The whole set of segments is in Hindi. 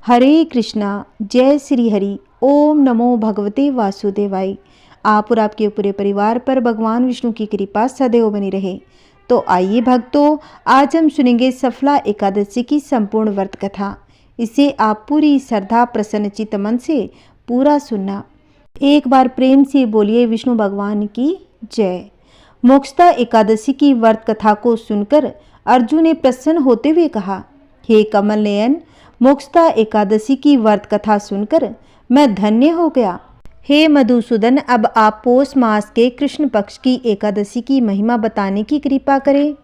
हरे कृष्णा, जय श्री हरि। ओम नमो भगवते वासुदेवाय। आप और आपके पूरे परिवार पर भगवान विष्णु की कृपा सदैव बनी रहे। तो आइए भक्तों, आज हम सुनेंगे सफला एकादशी की संपूर्ण व्रत कथा। इसे आप पूरी श्रद्धा प्रसन्न चित्त मन से पूरा सुनना। एक बार प्रेम से बोलिए विष्णु भगवान की जय। मोक्षदा एकादशी की व्रत कथा को सुनकर अर्जुन ने प्रसन्न होते हुए कहा, हे कमल नयन, मोक्षदा एकादशी की व्रत कथा सुनकर मैं धन्य हो गया। हे मधुसूदन, अब आप पौष मास के कृष्ण पक्ष की एकादशी की महिमा बताने की कृपा करें।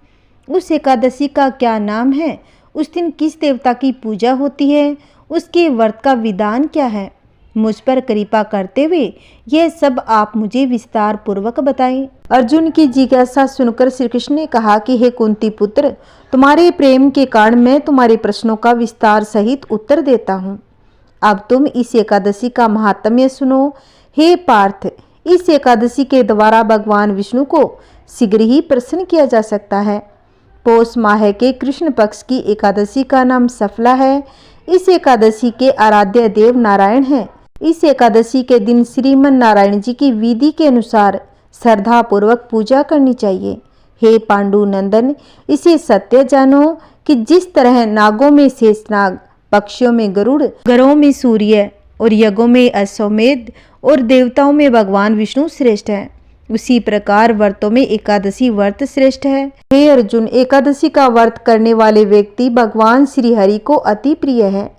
उस एकादशी का क्या नाम है, उस दिन किस देवता की पूजा होती है, उसके व्रत का विधान क्या है। मुझ पर कृपा करते हुए यह सब आप मुझे विस्तार पूर्वक बताएं। अर्जुन की जिज्ञासा सुनकर श्री कृष्ण ने कहा कि हे कुंती पुत्र, तुम्हारे प्रेम के कारण मैं तुम्हारे प्रश्नों का विस्तार सहित उत्तर देता हूँ। अब तुम इस एकादशी का महात्म्य सुनो। हे पार्थ, इस एकादशी के द्वारा भगवान विष्णु को शीघ्र ही प्रसन्न किया जा सकता है। पौष माह के कृष्ण पक्ष की एकादशी का नाम सफला है। इस एकादशी के आराध्य देव नारायण हैं। इस एकादशी के दिन श्रीमन नारायण जी की विधि के अनुसार श्रद्धा पूर्वक पूजा करनी चाहिए। हे पांडु नंदन, इसे सत्य जानो कि जिस तरह नागों में शेषनाग, पक्षियों में गरुड़, गरों में सूर्य और यज्ञों में अश्वमेध और देवताओं में भगवान विष्णु श्रेष्ठ है, उसी प्रकार व्रतों में एकादशी व्रत श्रेष्ठ है। हे अर्जुन, एकादशी का व्रत करने वाले व्यक्ति भगवान श्री हरि को अति प्रिय है।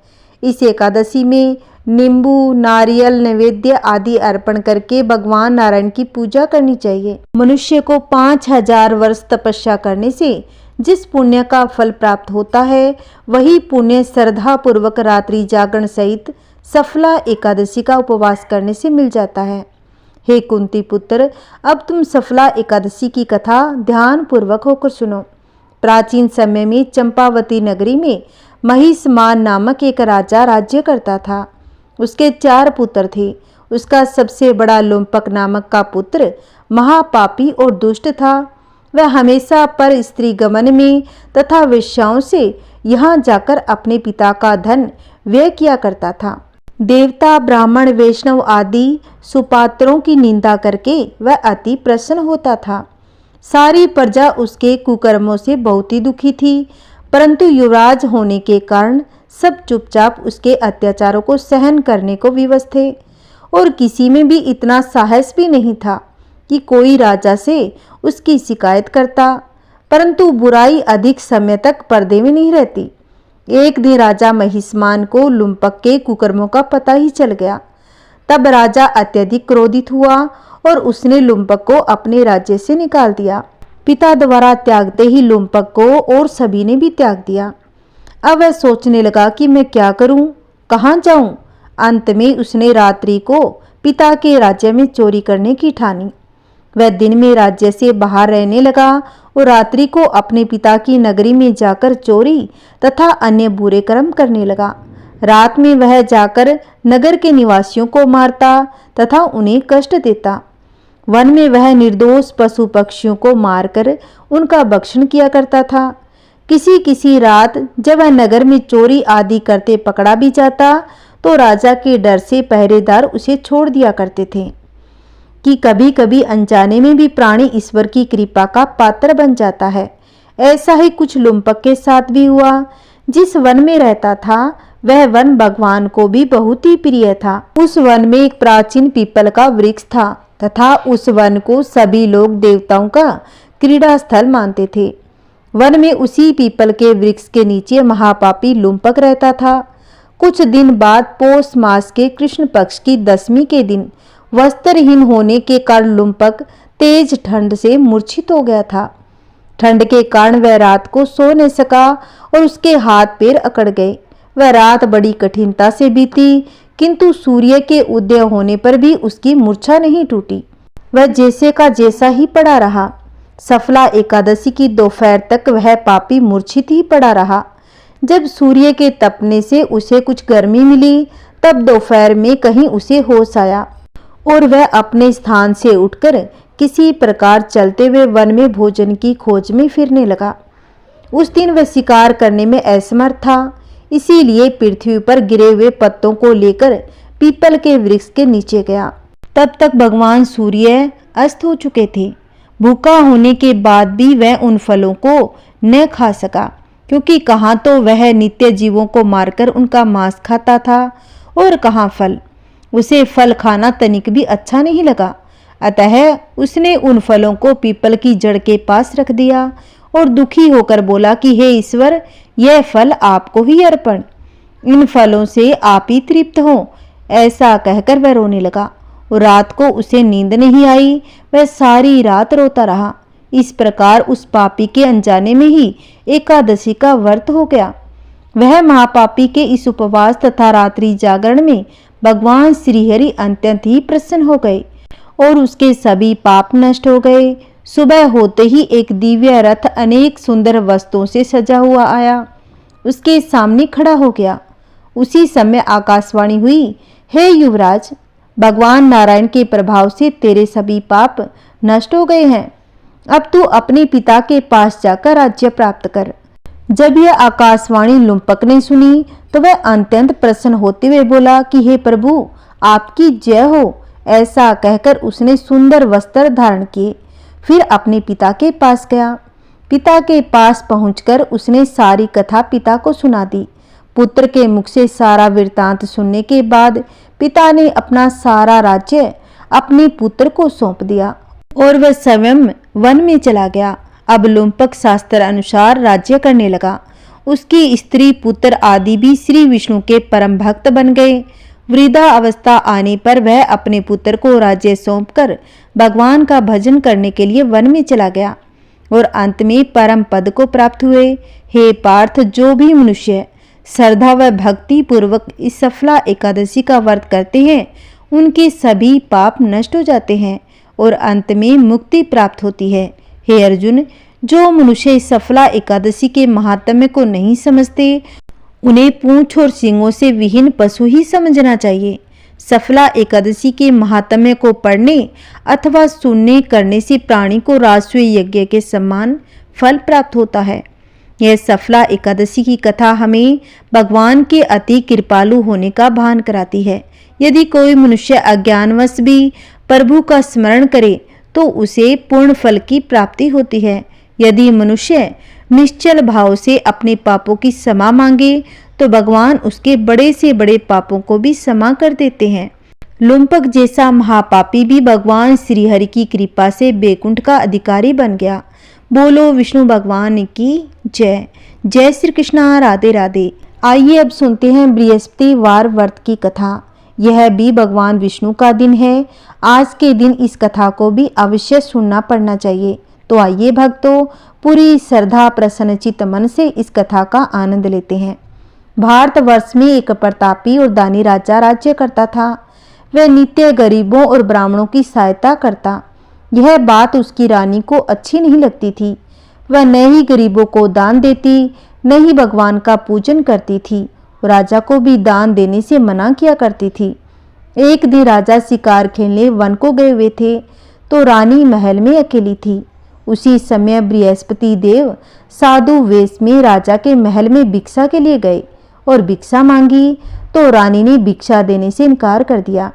इस एकादशी में नींबू, नारियल, नैवेद्य आदि अर्पण करके भगवान नारायण की पूजा करनी चाहिए। मनुष्य को 5000 वर्ष तपस्या करने से जिस पुण्य का फल प्राप्त होता है, वही पुण्य श्रद्धा पूर्वक रात्रि जागरण सहित सफला एकादशी का उपवास करने से मिल जाता है। हे कुंती पुत्र, अब तुम सफला एकादशी की कथा ध्यान पूर्वक होकर सुनो। प्राचीन समय में चंपावती नगरी में महिषमान नामक एक राजा राज्य करता था। उसके 4 पुत्र थे। उसका सबसे बड़ा लुम्पक नामक का पुत्र महापापी और दुष्ट था। वह हमेशा पर स्त्री गमन में तथा वेश्याओं से यहाँ जाकर अपने पिता का धन व्यय किया करता था। देवता, ब्राह्मण, वैष्णव आदि सुपात्रों की निंदा करके वह अति प्रसन्न होता था। सारी प्रजा उसके कुकर्मों से बहुत ही दुखी थी, परंतु युवराज होने के कारण सब चुपचाप उसके अत्याचारों को सहन करने को विवश थे और किसी में भी इतना साहस भी नहीं था कि कोई राजा से उसकी शिकायत करता। परंतु बुराई अधिक समय तक पर्दे में नहीं रहती। एक दिन राजा महिषमान को लुम्पक के कुकर्मों का पता ही चल गया। तब राजा अत्यधिक क्रोधित हुआ और उसने लुम्पक को अपने राज्य से निकाल दिया। पिता द्वारा त्यागते ही लुम्पक को और सभी ने भी त्याग दिया। अब वह सोचने लगा कि मैं क्या करूं, कहाँ जाऊं। अंत में उसने रात्रि को पिता के राज्य में चोरी करने की ठानी। वह दिन में राज्य से बाहर रहने लगा और रात्रि को अपने पिता की नगरी में जाकर चोरी तथा अन्य बुरे कर्म करने लगा। रात में वह जाकर नगर के निवासियों को मारता तथा उन्हें कष्ट देता। वन में वह निर्दोष पशु पक्षियों को मारकर उनका भक्षण किया करता था। किसी किसी रात जब वह नगर में चोरी आदि करते पकड़ा भी जाता तो राजा के डर से पहरेदार उसे छोड़ दिया करते थे कि कभी कभी अनजाने में भी प्राणी ईश्वर की कृपा का पात्र बन जाता है। ऐसा ही कुछ लुम्पक के साथ भी हुआ। जिस वन में रहता था वह वन भगवान को भी बहुत ही प्रिय था। उस वन में एक प्राचीन पीपल का वृक्ष था तथा उस वन को सभी लोग देवताओं का क्रीड़ा स्थल मानते थे। वन में उसी पीपल के वृक्ष के नीचे महापापी लुम्पक रहता था। कुछ दिन बाद पौष मास के कृष्ण पक्ष की 10वीं के दिन वस्त्रहीन होने के कारण लुम्पक तेज ठंड से मूर्छित हो गया था। ठंड के कारण वह रात को सो नहीं सका और उसके हाथ पैर अकड़ गए। वह रात बड़ी कठिनता से बीती, किंतु सूर्य के उदय होने पर भी उसकी मूर्छा नहीं टूटी। वह जैसे का जैसा ही पड़ा रहा। सफला एकादशी की दोपहर तक वह पापी मूर्छित ही पड़ा रहा। जब सूर्य के तपने से उसे कुछ गर्मी मिली, तब दोपहर में कहीं उसे होश आया और वह अपने स्थान से उठकर किसी प्रकार चलते हुए वन में भोजन की खोज में फिरने लगा। उस दिन वह शिकार करने में असमर्थ था, इसीलिए पृथ्वी पर गिरे हुए पत्तों को लेकर पीपल के वृक्ष के नीचे गया। तब तक भगवान सूर्य अस्त हो चुके थे। भूखा होने के बाद भी वह उन फलों को न खा सका, क्योंकि कहाँ तो वह नित्य जीवों को मारकर उनका मांस खाता था और कहाँ फल। उसे फल खाना तनिक भी अच्छा नहीं लगा, अतः उसने उन फलों को पीपल की जड़ के पास रख दिया और दुखी होकर बोला कि हे ईश्वर, यह फल आपको ही अर्पण, इन फलों से आप ही तृप्त हो। ऐसा कहकर वह रोने लगा और रात को उसे नींद नहीं आई। वह सारी रात रोता रहा। इस प्रकार उस पापी के अनजाने में ही एकादशी का व्रत हो गया। वह महापापी के इस उपवास तथा रात्रि जागरण में भगवान श्रीहरि अत्यंत ही प्रसन्न हो गए और उसके सभी पाप नष्ट हो गए। सुबह होते ही एक दिव्य रथ अनेक सुंदर वस्तुओं से सजा हुआ आया, उसके सामने खड़ा हो गया। उसी समय आकाशवाणी हुई, हे युवराज, भगवान नारायण के प्रभाव से तेरे सभी पाप नष्ट हो गए हैं। अब तू अपने पिता के पास जाकर राज्य प्राप्त कर। जब यह आकाशवाणी लुम्पक ने सुनी तो वह अत्यंत प्रसन्न होते हुए बोला कि हे प्रभु, आपकी जय हो। ऐसा कहकर उसने सुंदर वस्त्र धारण किए, फिर अपने पिता के पास गया। पिता के पास पहुंचकर उसने सारी कथा पिता को सुना दी। पुत्र के मुख से सारा वृत्तांत सुनने के बाद पिता ने अपना सारा राज्य अपने पुत्र को सौंप दिया और वह स्वयं वन में चला गया। अब लुम्पक शास्त्र अनुसार राज्य करने लगा। उसकी स्त्री पुत्र आदि भी श्री विष्णु के परम भक्त बन गए। वृद्धा अवस्था आने पर वह अपने पुत्र को राज्य सौंपकर भगवान का भजन करने के लिए वन में चला गया और अंत में परम पद को प्राप्त हुए। हे पार्थ, जो भी मनुष्य श्रद्धा व भक्ति पूर्वक इस सफला एकादशी का व्रत करते हैं, उनके सभी पाप नष्ट हो जाते हैं और अंत में मुक्ति प्राप्त होती है। हे अर्जुन, जो मनुष्य इस सफला एकादशी के महात्म्य को नहीं समझते, उन्हें पूंछ और सींगों से विहीन पशु ही समझना चाहिए। सफला एकादशी के महात्म्य को पढ़ने अथवा सुनने करने से प्राणी को राजसूय यज्ञ के समान फल प्राप्त होता है। यह सफला एकादशी की कथा हमें भगवान के अति कृपालु होने का भान कराती है। यदि कोई मनुष्य अज्ञानवश भी प्रभु का स्मरण करे तो उसे पूर्ण फल की प्राप्ति होती है। यदि मनुष्य निश्चल भाव से अपने पापों की क्षमा मांगे तो भगवान उसके बड़े से बड़े पापों को भी क्षमा कर देते हैं। लुम्पक जैसा महापापी भी भगवान श्रीहरि की कृपा से बैकुंठ का अधिकारी बन गया। बोलो विष्णु भगवान की जय। जय श्री कृष्णा। राधे राधे। आइए अब सुनते हैं बृहस्पतिवार व्रत की कथा। यह भी भगवान विष्णु का दिन है। आज के दिन इस कथा को भी अवश्य सुनना पड़ना चाहिए। तो आइए भक्तों, पूरी श्रद्धा प्रसन्नचित मन से इस कथा का आनंद लेते हैं। भारतवर्ष में एक प्रतापी और दानी राजा राज्य करता था। वह नित्य गरीबों और ब्राह्मणों की सहायता करता। यह बात उसकी रानी को अच्छी नहीं लगती थी। वह न ही गरीबों को दान देती, न ही भगवान का पूजन करती थी। राजा को भी दान देने से मना किया करती थी। एक दिन राजा शिकार खेलने वन को गए हुए थे तो रानी महल में अकेली थी। उसी समय बृहस्पति देव साधु वेश में राजा के महल में भिक्षा के लिए गए और भिक्षा मांगी तो रानी ने भिक्षा देने से इनकार कर दिया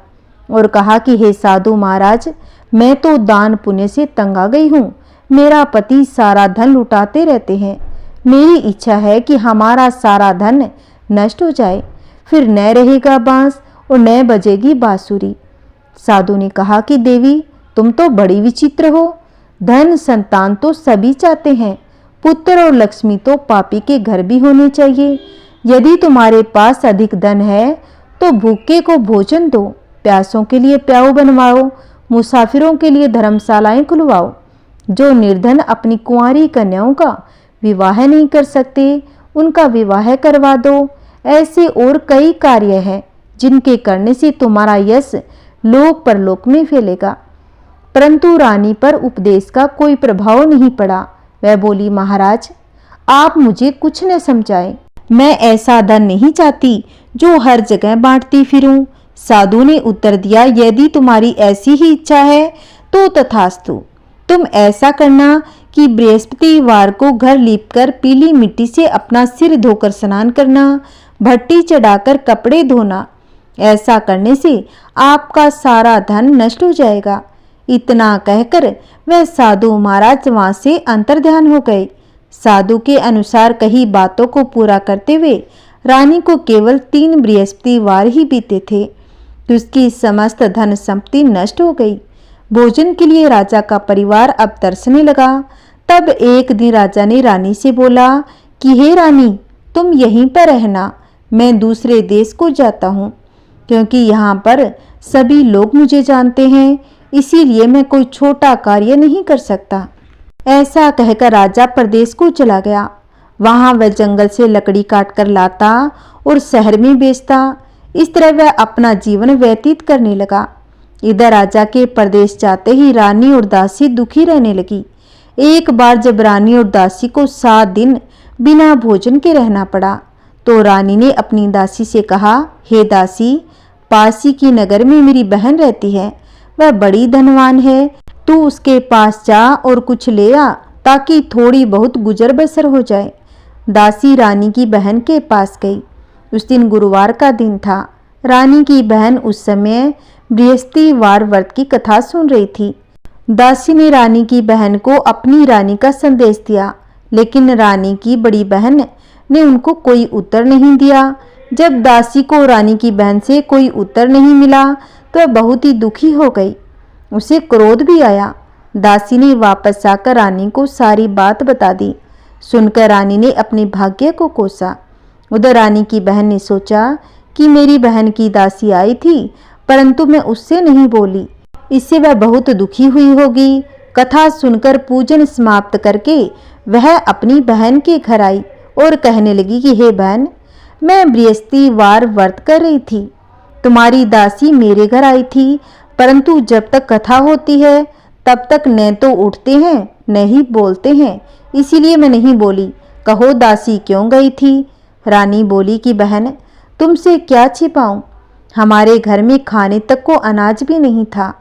और कहा कि हे साधु महाराज, मैं तो दान पुण्य से तंग आ गई हूँ। मेरा पति सारा धन लुटाते रहते हैं। मेरी इच्छा है कि हमारा सारा धन नष्ट हो जाए, फिर न रहेगा बांस और न बजेगी बांसुरी। साधु ने कहा कि देवी, तुम तो बड़ी विचित्र हो। धन संतान तो सभी चाहते हैं, पुत्र और लक्ष्मी तो पापी के घर भी होने चाहिए। यदि तुम्हारे पास अधिक धन है तो भूखे को भोजन दो, प्यासों के लिए प्याऊ बनवाओ, मुसाफिरों के लिए धर्मशालाएं खुलवाओ। जो निर्धन अपनी कुंवारी कन्याओं का विवाह नहीं कर सकते, उनका विवाह करवा दो। ऐसे और कई कार्य हैं जिनके करने से तुम्हारा यश लोक परलोक में फैलेगा। परंतु रानी पर उपदेश का कोई प्रभाव नहीं पड़ा। वह बोली, महाराज, आप मुझे कुछ न समझाएं। मैं ऐसा धन नहीं चाहती जो हर जगह बांटती फिरूं। साधु ने उत्तर दिया, यदि तुम्हारी ऐसी ही इच्छा है तो तथास्तु। तुम ऐसा करना कि बृहस्पतिवार को घर लीपकर पीली मिट्टी से अपना सिर धोकर स्नान करना, भट्टी चढ़ाकर कपड़े धोना। ऐसा करने से आपका सारा धन नष्ट हो जाएगा। इतना कहकर वह साधु महाराज वहां से अंतर्ध्यान हो गए। साधु के अनुसार कही बातों को पूरा करते हुए रानी को केवल 3 बृहस्पतिवार ही बीते थे कि उसकी समस्त धन संपत्ति नष्ट हो गई। भोजन के लिए राजा का परिवार अब तरसने लगा। तब एक दिन राजा ने रानी से बोला कि हे रानी, तुम यहीं पर रहना, मैं दूसरे देश को जाता हूँ, क्योंकि यहाँ पर सभी लोग मुझे जानते हैं, इसीलिए मैं कोई छोटा कार्य नहीं कर सकता। ऐसा कहकर राजा प्रदेश को चला गया। वहां वह जंगल से लकड़ी काट कर लाता और शहर में बेचता। इस तरह वह अपना जीवन व्यतीत करने लगा। इधर राजा के प्रदेश जाते ही रानी और दासी दुखी रहने लगी। एक बार जब रानी और दासी को 7 दिन बिना भोजन के रहना पड़ा, तो रानी ने अपनी दासी से कहा, हे दासी, पासी की नगर में मेरी बहन रहती है, वह बड़ी धनवान है, तू उसके पास जा और कुछ ले आ, ताकि थोड़ी बहुत गुजर बसर हो जाए। दासी रानी की बहन के पास गई। उस दिन गुरुवार का दिन था। रानी की बहन उस समय बृहस्पतिवार व्रत की कथा सुन रही थी। दासी ने रानी की बहन को अपनी रानी का संदेश दिया, लेकिन रानी की बड़ी बहन ने उनको कोई उत्तर नहीं दिया। जब दासी को रानी की बहन से कोई उत्तर नहीं मिला तो वह बहुत ही दुखी हो गई। उसे क्रोध भी आया। दासी ने वापस आकर रानी को सारी बात बता दी। सुनकर रानी ने अपने भाग्य को कोसा। उधर रानी की बहन ने सोचा कि मेरी बहन की दासी आई थी, परंतु मैं उससे नहीं बोली, इससे वह बहुत दुखी हुई होगी। कथा सुनकर पूजन समाप्त करके वह अपनी बहन के घर आई और कहने लगी कि हे बहन, मैं बृहस्पतिवार व्रत कर रही थी, तुम्हारी दासी मेरे घर आई थी, परंतु जब तक कथा होती है तब तक न तो उठते हैं न ही बोलते हैं, इसीलिए मैं नहीं बोली। कहो दासी क्यों गई थी? रानी बोली कि बहन, तुमसे क्या छिपाऊं, हमारे घर में खाने तक को अनाज भी नहीं था।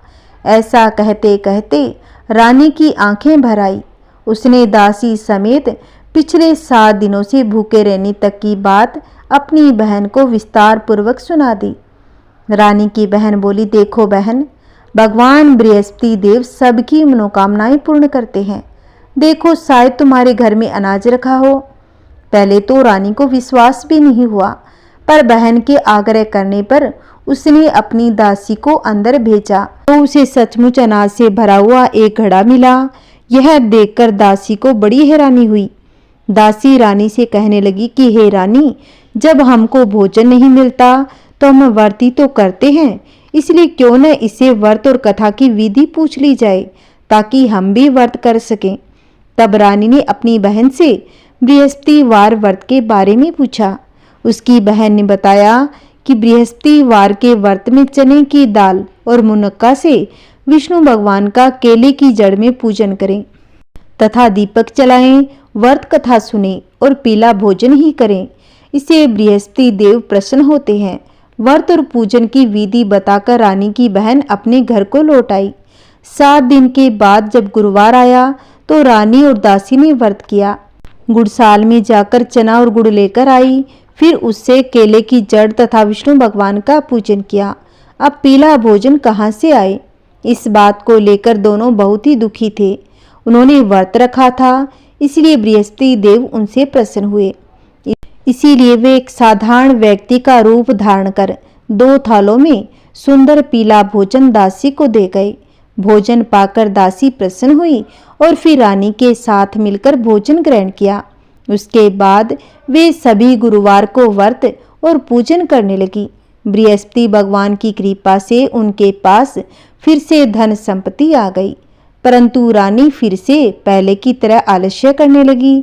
ऐसा कहते कहते रानी की आंखें भर आई। उसने दासी समेत पिछले 7 दिनों से भूखे रहने तक की बात अपनी बहन को विस्तार पूर्वक सुना दी। रानी की बहन बोली, देखो बहन, भगवान बृहस्पति देव सबकी मनोकामनाएं पूर्ण करते हैं। देखो शायद तुम्हारे घर में अनाज रखा हो। पहले तो रानी को विश्वास भी नहीं हुआ, पर बहन के आग्रह करने पर उसने अपनी दासी को अंदर भेजा तो उसे सचमुच अनाज से भरा हुआ एक घड़ा मिला। यह देखकर दासी को बड़ी हैरानी हुई। दासी रानी से कहने लगी कि हे रानी, जब हमको भोजन नहीं मिलता तो हम व्रत ही तो करते हैं, इसलिए क्यों न इसे व्रत और कथा की विधि पूछ ली जाए, ताकि हम भी व्रत कर सकें। तब रानी ने अपनी बहन से बृहस्पतिवार व्रत के बारे में पूछा। उसकी बहन ने बताया कि बृहस्पतिवार के व्रत में चने की दाल और मुनक्का से विष्णु भगवान का केले की जड़ में पूजन करें तथा दीपक जलाएं, व्रत कथा सुने और पीला भोजन ही करें। इससे बृहस्पति देव प्रसन्न होते हैं। व्रत और पूजन की विधि बताकर रानी की बहन अपने घर को लौट आई। 7 दिन के बाद जब गुरुवार आया तो रानी और दासी ने व्रत किया। गुड़साल में जाकर चना और गुड़ लेकर आई, फिर उससे केले की जड़ तथा विष्णु भगवान का पूजन किया। अब पीला भोजन कहाँ से आए? इस बात को लेकर दोनों बहुत ही दुखी थे। उन्होंने व्रत रखा था, इसलिए बृहस्पति देव उनसे प्रसन्न हुए। इसीलिए वे एक साधारण व्यक्ति का रूप धारण कर 2 थालों में सुंदर पीला भोजन दासी को दे गए। भोजन पाकर दासी प्रसन्न हुई और फिर रानी के साथ मिलकर भोजन ग्रहण किया। उसके बाद वे सभी गुरुवार को व्रत और पूजन करने लगी। बृहस्पति भगवान की कृपा से उनके पास फिर से धन संपत्ति आ गई, परंतु रानी फिर से पहले की तरह आलस्य करने लगी।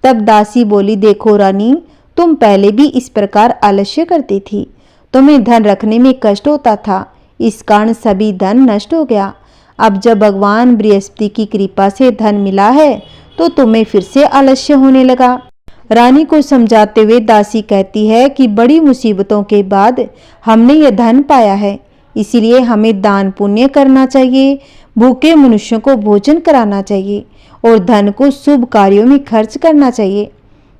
तब दासी बोली, देखो रानी, तुम पहले भी इस प्रकार आलस्य करती थी, तुम्हें धन रखने में कष्ट होता था, इस कारण सभी धन नष्ट हो गया। अब जब भगवान बृहस्पति की कृपा से धन मिला है तो तुम्हें फिर से आलस्य होने लगा। रानी को समझाते हुए दासी कहती है कि बड़ी मुसीबतों के बाद हमने यह धन पाया है, इसीलिए हमें दान पुण्य करना चाहिए, भूखे मनुष्यों को भोजन कराना चाहिए और धन को शुभ कार्यों में खर्च करना चाहिए।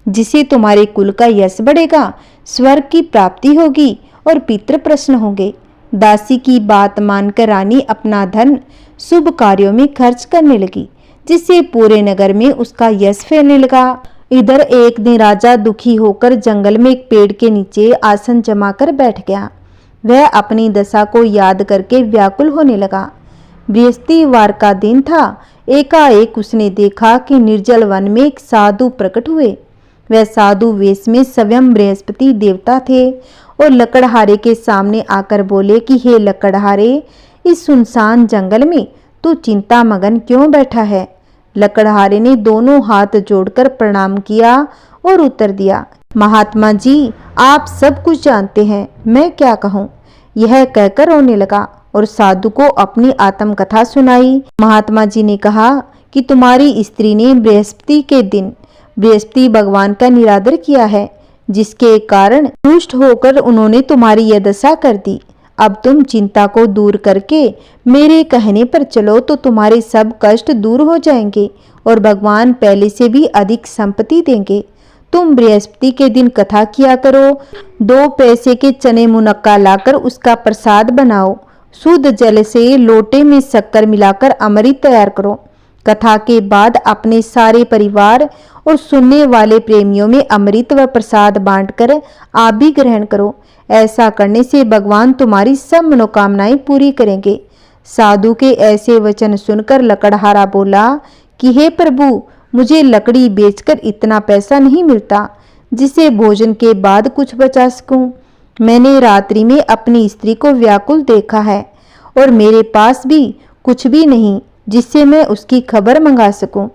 जिससे तुम्हारे कुल का यश बढ़ेगा, स्वर्ग की प्राप्ति होगी और पितृ प्रसन्न होंगे। दासी की बात मानकर रानी अपना धन शुभ कार्यों में खर्च करने लगी, जिससे पूरे नगर में उसका यश फैलने लगा। इधर एक दिन राजा दुखी होकर जंगल में एक पेड़ के नीचे आसन जमाकर बैठ गया। वह अपनी दशा को याद करके व्याकुल होने लगा। बृहस्पतिवार का दिन था। एकाएक उसने देखा कि निर्जल वन में एक साधु प्रकट हुए। वह साधु वेश में स्वयं बृहस्पति देवता थे और लकड़हारे के सामने आकर बोले कि हे लकड़हारे, इस सुनसान जंगल में तू चिंता मगन क्यों बैठा है? लकड़हारे ने दोनों हाथ जोड़कर प्रणाम किया और उत्तर दिया, महात्मा जी, आप सब कुछ जानते हैं, मैं क्या कहूँ। यह कहकर रोने लगा और साधु को अपनी आत्मकथा सुनाई। महात्मा जी ने कहा कि तुम्हारी स्त्री ने बृहस्पति के दिन बृहस्पति भगवान का निरादर किया है, जिसके कारण रुष्ट होकर उन्होंने तुम्हारी यह दशा कर दी। अब तुम चिंता को दूर करके मेरे कहने पर चलो तो तुम्हारे सब कष्ट दूर हो जाएंगे और भगवान पहले से भी अधिक संपत्ति देंगे। तुम बृहस्पति के दिन कथा किया करो। 2 पैसे के चने मुनक्का लाकर उसका प्रसाद बनाओ। शुद्ध जल से लोटे में शक्कर मिलाकर अमृत तैयार करो। कथा के बाद अपने सारे परिवार और सुनने वाले प्रेमियों में अमृत व प्रसाद बांटकर आप भी ग्रहण करो। ऐसा करने से भगवान तुम्हारी सब मनोकामनाएं पूरी करेंगे। साधु के ऐसे वचन सुनकर लकड़हारा बोला कि हे प्रभु, मुझे लकड़ी बेचकर इतना पैसा नहीं मिलता जिसे भोजन के बाद कुछ बचा सकूं। मैंने रात्रि में अपनी स्त्री को व्याकुल देखा है और मेरे पास भी कुछ भी नहीं जिससे मैं उसकी खबर मंगा सकूं।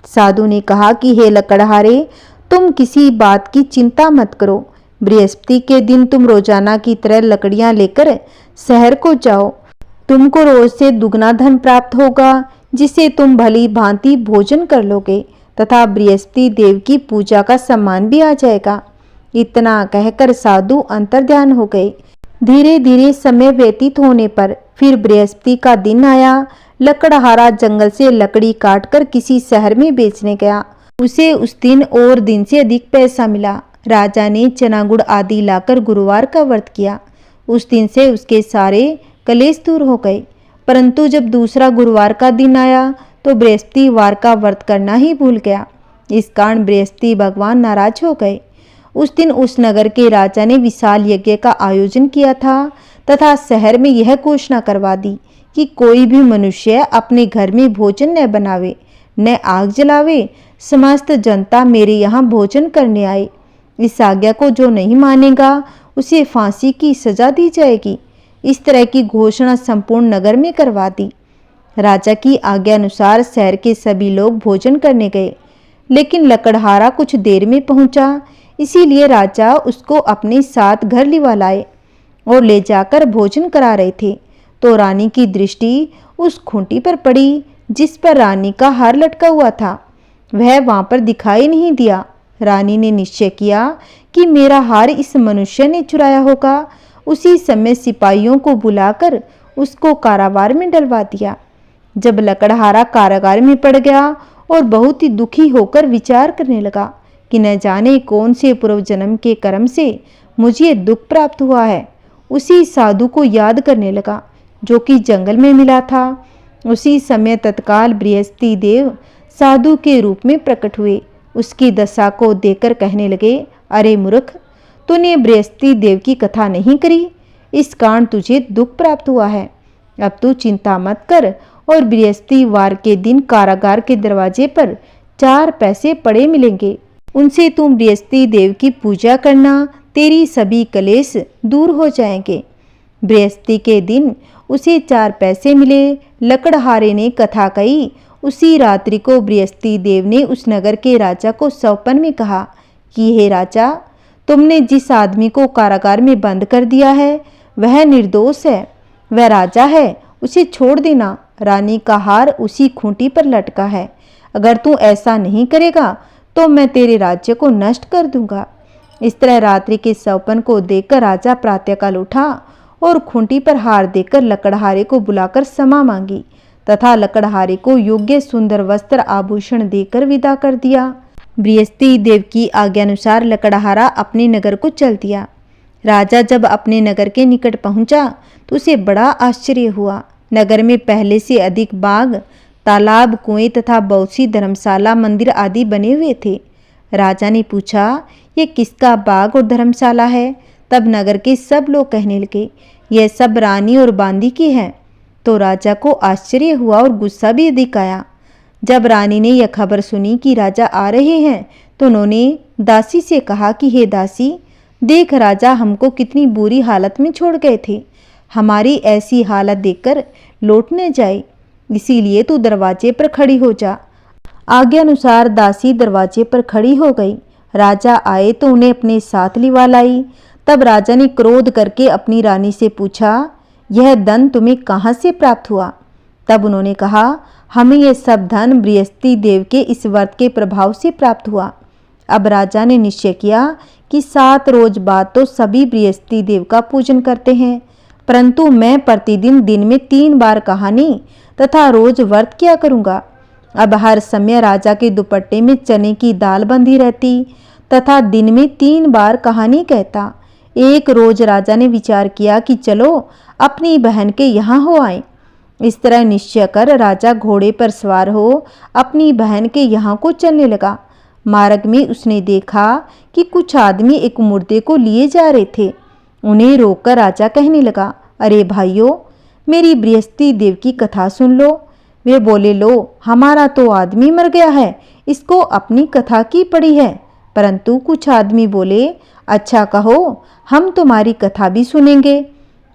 साधु ने कहा कि हे लकड़हारे, तुम किसी बात की चिंता मत करो। बृहस्पति के दिन तुम रोजाना की तरह लकड़ियां लेकर शहर को जाओ। तुमको रोज से दुगना धन प्राप्त होगा, जिसे तुम भली भांति भोजन कर लोगे तथा बृहस्पति देव की पूजा का सम्मान भी आ जाएगा। इतना कहकर साधु अंतर्ध्यान हो गए। धीरे धीरे समय व्यतीत होने पर फिर बृहस्पति का दिन आया। लकड़हारा जंगल से लकड़ी काटकर किसी शहर में बेचने गया। उसे उस दिन और दिन से अधिक पैसा मिला। राजा ने चना गुड़ आदि लाकर गुरुवार का व्रत किया। उस दिन से उसके सारे कलेश दूर हो गए। परंतु जब दूसरा गुरुवार का दिन आया तो बृहस्पतिवार का व्रत करना ही भूल गया। इस कारण बृहस्पति भगवान नाराज हो गए। उस दिन उस नगर के राजा ने विशाल यज्ञ का आयोजन किया था तथा शहर में यह घोषणा करवा दी कि कोई भी मनुष्य अपने घर में भोजन न बनावे, न आग जलावे। समस्त जनता मेरे यहाँ भोजन करने आए। इस आज्ञा को जो नहीं मानेगा उसे फांसी की सजा दी जाएगी। इस तरह की घोषणा संपूर्ण नगर में करवा दी। राजा की आज्ञा अनुसार शहर के सभी लोग भोजन करने गए, लेकिन लकड़हारा कुछ देर में पहुंचा। इसीलिए राजा उसको अपने साथ घर लिवा लाए और ले जाकर भोजन करा रहे थे तो रानी की दृष्टि उस खूंटी पर पड़ी जिस पर रानी का हार लटका हुआ था। वह वहां पर दिखाई नहीं दिया। रानी ने निश्चय किया कि मेरा हार इस मनुष्य ने चुराया होगा। उसी समय सिपाहियों को बुलाकर उसको कारावार में डलवा दिया। जब लकड़हारा कारागार में पड़ गया और बहुत ही दुखी होकर विचार करने लगा कि न जाने कौन से पूर्व जन्म के कर्म से मुझे दुख प्राप्त हुआ है, उसी साधु को याद करने लगा जो कि जंगल में मिला था। उसी समय तत्काल बृहस्पति देव साधु के रूप में प्रकट हुए। उसकी दशा को देखकर कहने लगे, अरे मूर्ख, तूने बृहस्पति देव की कथा नहीं करी, इस कारण तुझे दुख प्राप्त हुआ है। अब तू चिंता मत कर और बृहस्पतिवार के दिन कारागार के दरवाजे पर 4 पैसे पड़े मिलेंगे। उनसे तुम बृहस्पति देव की पूजा करना, तेरी सभी कलेश दूर हो जाएंगे। बृहस्पति के दिन उसे 4 पैसे मिले। लकड़हारे ने कथा कही। उसी रात्रि को बृहस्पति देव ने उस नगर के राजा को स्वप्न में कहा कि हे राजा, तुमने जिस आदमी को कारागार में बंद कर दिया है वह निर्दोष है, वह राजा है, उसे छोड़ देना। रानी का हार उसी खूंटी पर लटका है। अगर तू ऐसा नहीं करेगा तो मैं तेरे राज्य को नष्ट कर दूंगा। इस तरह रात्रि के स्वप्न को देखकर राजा प्रातःकाल उठा और खूंटी पर हार देकर लकड़हारे को बुलाकर क्षमा मांगी तथा लकड़हारे को योग्य सुंदर वस्त्र आभूषण देकर विदा कर दिया। बृहस्पति देव की आज्ञानुसार लकड़हारा अपने नगर को चल दिया। राजा जब अपने नगर के निकट पहुंचा तो उसे बड़ा आश्चर्य हुआ। नगर में पहले से अधिक बाग, तालाब, कुएं तथा बहुत सी धर्मशाला, मंदिर आदि बने हुए थे। राजा ने पूछा, ये किसका बाग और धर्मशाला है? तब नगर के सब लोग कहने लगे, यह सब रानी और बांदी की है। तो राजा को आश्चर्य हुआ और गुस्सा भी अधिक आया। जब रानी ने यह खबर सुनी कि राजा आ रहे हैं तो उन्होंने दासी से कहा कि हे दासी, देख राजा हमको कितनी बुरी हालत में छोड़ गए थे। हमारी ऐसी हालत देखकर लौट न जाए, इसीलिए तू दरवाजे पर खड़ी हो जा। आज्ञानुसार दासी दरवाजे पर खड़ी हो गई। राजा आए तो उन्हें अपने साथ लिवा लाई। तब राजा ने क्रोध करके अपनी रानी से पूछा, यह धन तुम्हें कहाँ से प्राप्त हुआ? तब उन्होंने कहा, हमें यह सब धन बृहस्पति देव के इस व्रत के प्रभाव से प्राप्त हुआ। अब राजा ने निश्चय किया कि 7 रोज बाद तो सभी बृहस्पति देव का पूजन करते हैं, परंतु मैं प्रतिदिन दिन में 3 बार कहानी तथा रोज व्रत किया करूँगा। अब हर समय राजा के दुपट्टे में चने की दाल बंधी रहती तथा दिन में 3 बार कहानी कहता। एक रोज राजा ने विचार किया कि चलो अपनी बहन के यहाँ हो आए। इस तरह निश्चय कर राजा घोड़े पर सवार हो अपनी बहन के यहाँ को चलने लगा। मार्ग में उसने देखा कि कुछ आदमी एक मुर्दे को लिए जा रहे थे। उन्हें रोककर राजा कहने लगा, अरे भाइयों, मेरी बृहस्पति देव की कथा सुन लो। वे बोले, लो हमारा तो आदमी मर गया है, इसको अपनी कथा की पड़ी है। परंतु कुछ आदमी बोले, अच्छा कहो, हम तुम्हारी कथा भी सुनेंगे।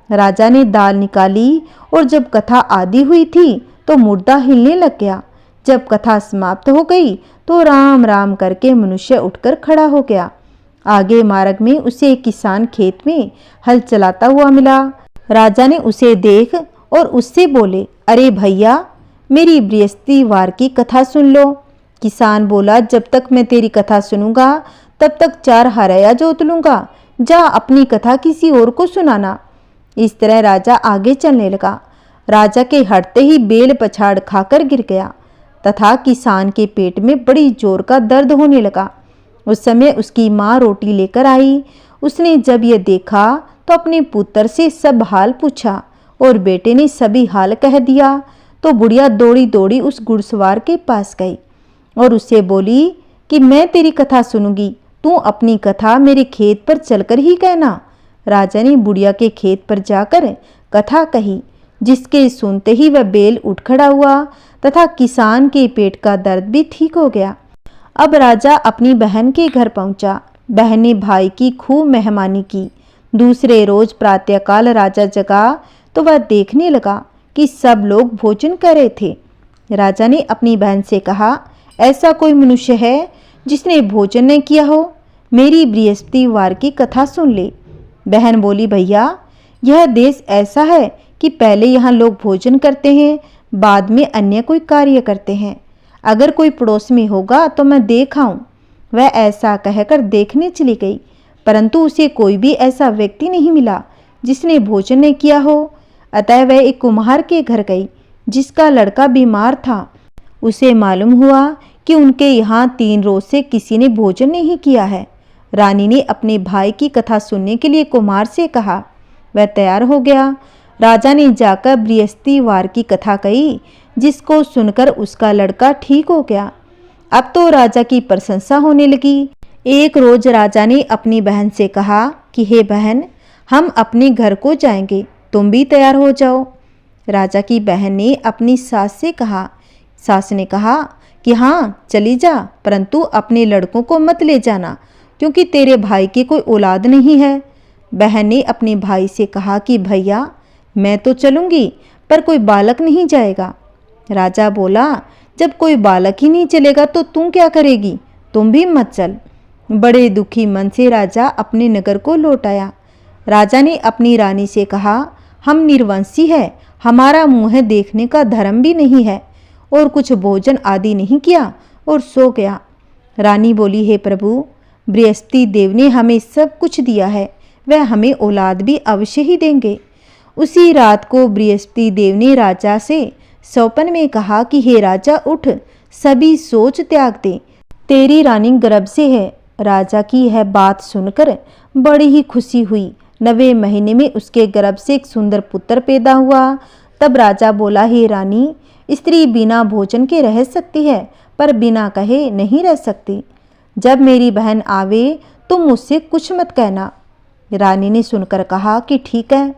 राजा ने दाल निकाली और जब कथा आदि हुई थी तो मुर्दा हिलने लग गया। जब कथा समाप्त हो गई तो राम राम करके मनुष्य उठकर खड़ा हो गया। आगे मार्ग में उसे एक किसान खेत में हल चलाता हुआ मिला। राजा ने उसे देख और उससे बोले, अरे भैया, मेरी बृहस्पति वार की कथा सुन लो। किसान बोला, जब तक मैं तेरी कथा सुनूंगा तब तक 4 हरया जोत लूंगा। जा अपनी कथा किसी और को सुनाना। इस तरह राजा आगे चलने लगा। राजा के हटते ही बेल पछाड़ खाकर गिर गया तथा किसान के पेट में बड़ी जोर का दर्द होने लगा। उस समय उसकी माँ रोटी लेकर आई। उसने जब यह देखा तो अपने पुत्र से सब हाल पूछा और बेटे ने सभी हाल कह दिया। तो बुढ़िया दौड़ी दौड़ी उस घुड़सवार के पास गई और उससे बोली कि मैं तेरी कथा सुनूंगी, तू अपनी कथा मेरे खेत पर चलकर ही कहना। राजा ने बुढ़िया के खेत पर जाकर कथा कही, जिसके सुनते ही वह बैल उठ खड़ा हुआ तथा किसान के पेट का दर्द भी ठीक हो गया। अब राजा अपनी बहन के घर पहुंचा। बहन ने भाई की खूब मेहमानी की। दूसरे रोज प्रातःकाल राजा जगा तो वह देखने लगा कि सब लोग भोजन कर रहे थे। राजा ने अपनी बहन से कहा, ऐसा कोई मनुष्य है जिसने भोजन नहीं किया हो? मेरी बृहस्पति वार की कथा सुन ले। बहन बोली, भैया, यह देश ऐसा है कि पहले यहाँ लोग भोजन करते हैं, बाद में अन्य कोई कार्य करते हैं। अगर कोई पड़ोस में होगा तो मैं देख आऊं। वह ऐसा कहकर देखने चली गई, परंतु उसे कोई भी ऐसा व्यक्ति नहीं मिला जिसने भोजन नहीं किया हो। अतः वह एक कुम्हार के घर गई जिसका लड़का बीमार था। उसे मालूम हुआ कि उनके यहाँ 3 रोज से किसी ने भोजन नहीं किया है। रानी ने अपने भाई की कथा सुनने के लिए कुम्हार से कहा। वह तैयार हो गया। राजा ने जाकर बृहस्पति वार की कथा कही, जिसको सुनकर उसका लड़का ठीक हो गया। अब तो राजा की प्रशंसा होने लगी। एक रोज राजा ने अपनी बहन से कहा कि हे बहन, हम अपने घर को जाएंगे, तुम भी तैयार हो जाओ। राजा की बहन ने अपनी सास से कहा। सास ने कहा कि हाँ चली जा, परंतु अपने लड़कों को मत ले जाना, क्योंकि तेरे भाई की कोई औलाद नहीं है। बहन ने अपने भाई से कहा कि भैया, मैं तो चलूंगी, पर कोई बालक नहीं जाएगा। राजा बोला, जब कोई बालक ही नहीं चलेगा तो तू क्या करेगी? तुम भी मत चल। बड़े दुखी मन से राजा अपने नगर को लौट आया। राजा ने अपनी रानी से कहा, हम निर्वंशी है, हमारा मुँह देखने का धर्म भी नहीं है, और कुछ भोजन आदि नहीं किया और सो गया। रानी बोली, हे प्रभु, बृहस्पति देव ने हमें सब कुछ दिया है, वह हमें औलाद भी अवश्य ही देंगे। उसी रात को बृहस्पति देव ने राजा से सौपन में कहा कि हे राजा, उठ, सभी सोच त्याग दे। तेरी रानी गर्भ से है। राजा की यह बात सुनकर बड़ी ही खुशी हुई। 9वें महीने में उसके गर्भ से एक सुंदर पुत्र पैदा हुआ। तब राजा बोला, हे रानी, स्त्री बिना भोजन के रह सकती है, पर बिना कहे नहीं रह सकती। जब मेरी बहन आवे तुम मुझसे कुछ मत कहना। रानी ने सुनकर कहा कि ठीक है।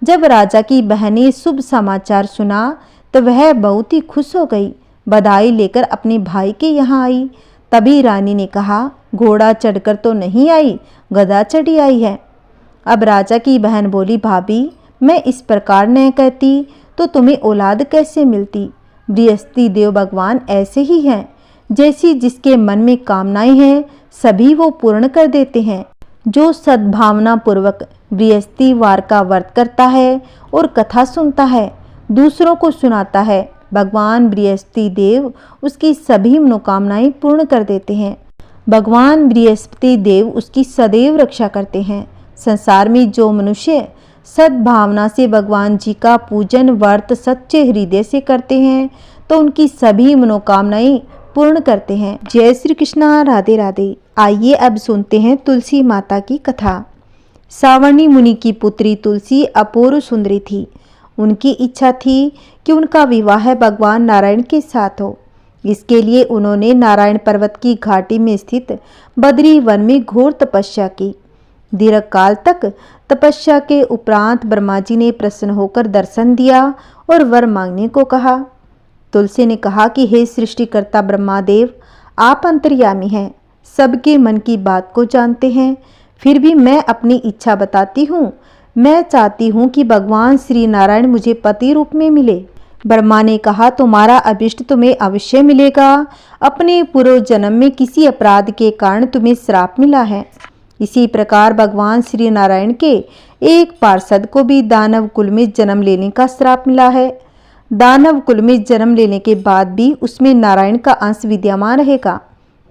जब राजा की बहन ने शुभ समाचार सुना तो वह बहुत ही खुश हो गई। बधाई लेकर अपने भाई के यहाँ आई। तभी रानी ने कहा, घोड़ा चढ़कर तो नहीं आई, गधा चढ़ी आई है। अब राजा की बहन बोली, भाभी, मैं इस प्रकार न कहती तो तुम्हें औलाद कैसे मिलती। बृहस्पति देव भगवान ऐसे ही हैं, जैसी जिसके मन में कामनाएं हैं सभी वो पूर्ण कर देते हैं। जो सद्भावना पूर्वक बृहस्पतिवार का व्रत करता है और कथा सुनता है, दूसरों को सुनाता है, भगवान बृहस्पति देव उसकी सभी मनोकामनाएं पूर्ण कर देते हैं। भगवान बृहस्पति देव उसकी सदैव रक्षा करते हैं। संसार में जो मनुष्य सद्भावना से भगवान जी का पूजन व्रत सच्चे हृदय से करते हैं तो उनकी सभी मनोकामनाएं पूर्ण करते हैं। जय श्री कृष्णा, राधे राधे। आइए अब सुनते हैं तुलसी माता की कथा। सावर्णी मुनि की पुत्री तुलसी अपूर्व सुंदरी थी। उनकी इच्छा थी कि उनका विवाह भगवान नारायण के साथ हो। इसके लिए उन्होंने नारायण पर्वत की घाटी में स्थित बद्री वन में घोर तपस्या की। दीर्घ काल तक तपस्या के उपरांत ब्रह्मा जी ने प्रसन्न होकर दर्शन दिया और वर मांगने को कहा। तुलसी ने कहा कि हे सृष्टिकर्ता ब्रह्मादेव, आप अंतर्यामी हैं, सबके मन की बात को जानते हैं। फिर भी मैं अपनी इच्छा बताती हूँ। मैं चाहती हूँ कि भगवान श्री नारायण मुझे पति रूप में मिले। ब्रह्मा ने कहा, तुम्हारा अभिष्ट तुम्हें अवश्य मिलेगा। अपने पूर्व जन्म में किसी अपराध के कारण तुम्हें श्राप मिला है। इसी प्रकार भगवान श्री नारायण के एक पार्षद को भी दानव कुल में जन्म लेने का श्राप मिला है। दानव कुल में जन्म लेने के बाद भी उसमें नारायण का अंश विद्यमान रहेगा।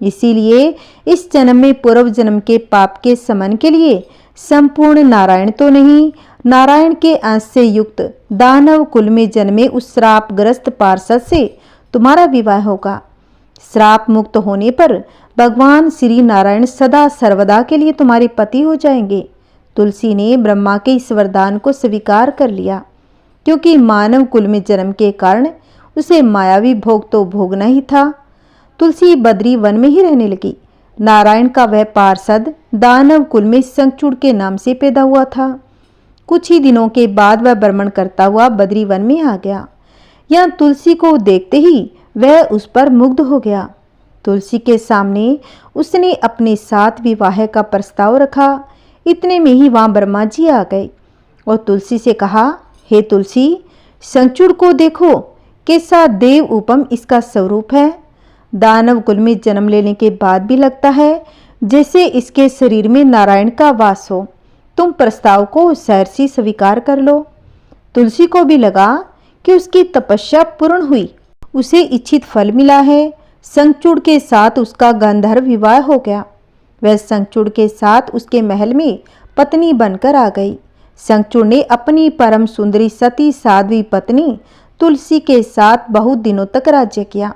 इसीलिए इस जन्म में पूर्व जन्म के पाप के समन के लिए संपूर्ण नारायण तो नहीं, नारायण के अंश से युक्त दानव कुल में जन्मे उस श्रापग्रस्त पार्षद से तुम्हारा विवाह होगा। श्राप मुक्त होने पर भगवान श्री नारायण सदा सर्वदा के लिए तुम्हारे पति हो जाएंगे। तुलसी ने ब्रह्मा के इस वरदान को स्वीकार कर लिया, क्योंकि मानव कुल में जन्म के कारण उसे मायावी भोग तो भोगना ही था। तुलसी बद्री वन में ही रहने लगी। नारायण का वह पार्षद दानव कुल में शंखचूड़ के नाम से पैदा हुआ था। कुछ ही दिनों के बाद वह भ्रमण करता हुआ बद्री वन में आ गया। यहाँ तुलसी को देखते ही वह उस पर मुग्ध हो गया। तुलसी के सामने उसने अपने साथ विवाह का प्रस्ताव रखा। इतने में ही वहां ब्रह्मा जी आ गए और तुलसी से कहा, हे तुलसी, शंखचूड़ को देखो, कैसा देव उपम इसका स्वरूप है। दानव कुल में जन्म लेने के बाद भी लगता है जैसे इसके शरीर में नारायण का वास हो। तुम प्रस्ताव को सहर्षि स्वीकार कर लो। तुलसी को भी लगा कि उसकी तपस्या पूर्ण हुई, उसे इच्छित फल मिला है। शंखचूड़ के साथ उसका गंधर्व विवाह हो गया। वह शंखचूड़ के साथ उसके महल में पत्नी बनकर आ गई। शंखचूड़ ने अपनी परम सुंदरी सती साध्वी पत्नी तुलसी के साथ बहुत दिनों तक राज्य किया।